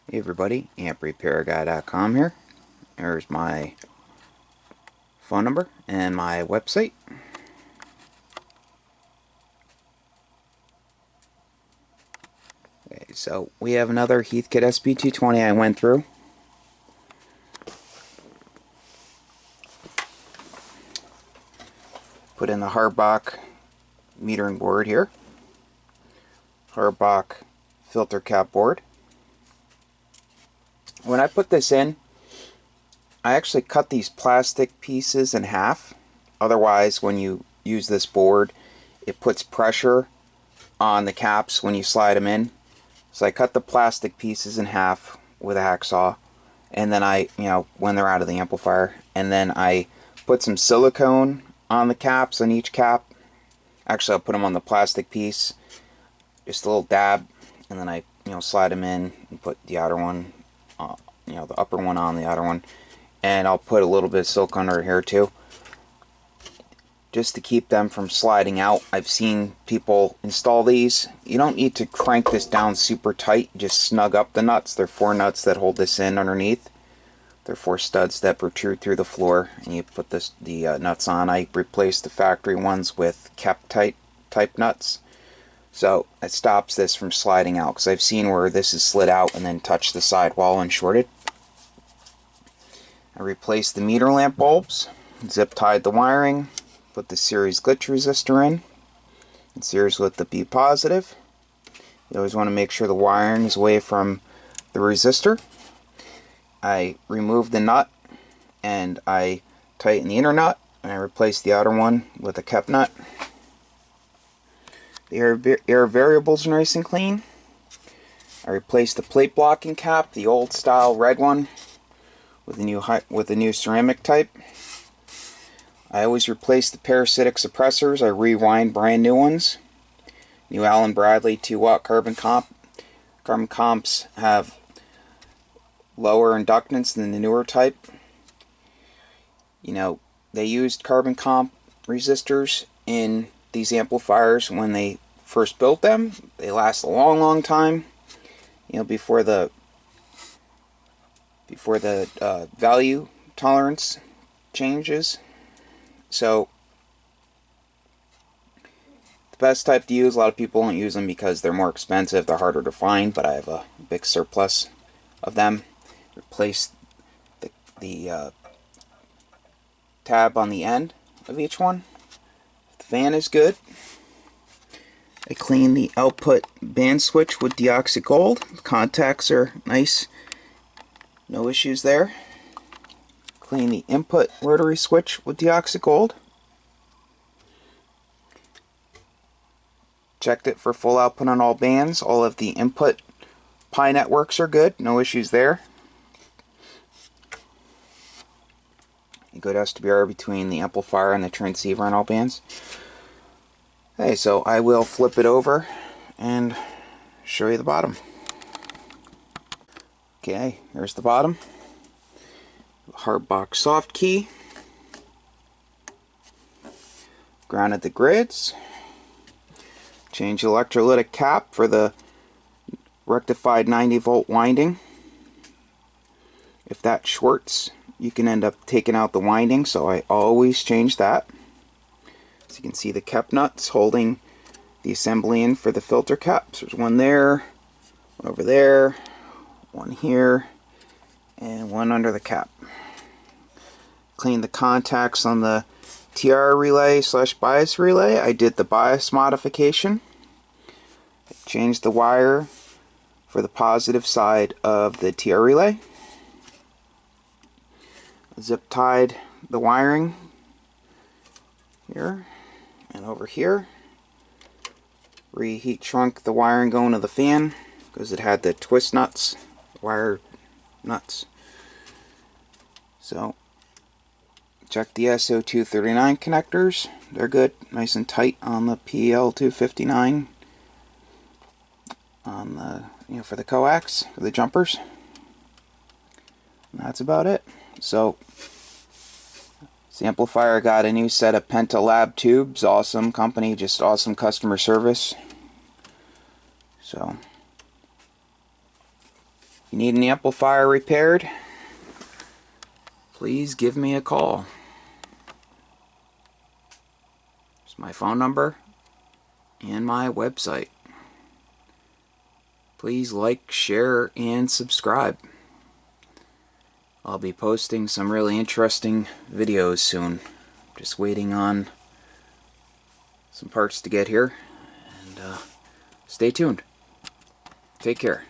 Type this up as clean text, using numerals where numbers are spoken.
Hey everybody, amprepairguy.com here. There's my phone number and my website. Okay, so we have another Heathkit sb-220 I went through. Put in the Harbach metering board here. Harbach filter cap board. When I put this in, I actually cut these plastic pieces in half. Otherwise, when you use this board, it puts pressure on the caps when you slide them in. So I cut the plastic pieces in half with a hacksaw, and then when they're out of the amplifier, and then I put some silicone on the caps, on each cap. Actually, I'll put them on the plastic piece, just a little dab, and then I slide them in and put the outer one, the upper one on the outer one, and I'll put a little bit of silicone under here too, just to keep them from sliding out. I've seen people install these. You don't need to crank this down super tight, just snug up the nuts. There are 4 nuts that hold this in underneath. There are 4 studs that protrude through the floor, and you put the nuts on. I replaced the factory ones with kept type nuts, so it stops this from sliding out, because I've seen where this is slid out and then touched the sidewall and shorted. I replaced the meter lamp bulbs, zip tied the wiring, put the series glitch resistor in series with the B positive. You always want to make sure the wiring is away from the resistor. I removed the nut and I tightened the inner nut, and I replaced the outer one with a kept nut. The air variables are nice and clean. I replaced the plate blocking cap, the old style red one, with a new ceramic type. I always replace the parasitic suppressors. I rewind brand new ones. New Allen Bradley 2-watt carbon comp. Carbon comps have lower inductance than the newer type. They used carbon comp resistors in these amplifiers when they first built them. They last a long time, before the value tolerance changes. So the best type to use, a lot of people don't use them because they're more expensive, they're harder to find, but I have a big surplus of them. Replace the tab on the end of each one. The fan is good. I clean the output band switch with deoxy gold. The contacts are nice, no issues there. Clean the input rotary switch with deoxy gold. Checked it for full output on all bands. All of the input pi networks are good, no issues there. A good SWR between the amplifier and the transceiver on all bands. Okay, so I will flip it over and show you the bottom. Okay, here's the bottom. Harbach soft key. Grounded the grids. Change the electrolytic cap for the rectified 90-volt winding. If that shorts, you can end up taking out the winding, so I always change that. So you can see the kept nuts holding the assembly in for the filter caps. There's one there, one over there, one here, and one under the cap. Clean the contacts on the TR relay / bias relay. I did the bias modification. I changed the wire for the positive side of the TR relay. Zip tied the wiring here and over here. Reheat shrunk the wiring going to the fan because it had the twist nuts, wire nuts. So check the SO239 connectors. They're good, nice and tight on the PL259 on the for the coax, for the jumpers. And that's about it. So this amplifier got a new set of Penta Lab tubes. Awesome company, just awesome customer service. So you need an amplifier repaired, please give me a call. It's my phone number and my website. Please like, share, and subscribe. I'll be posting some really interesting videos soon. Just waiting on some parts to get here. And stay tuned. Take care.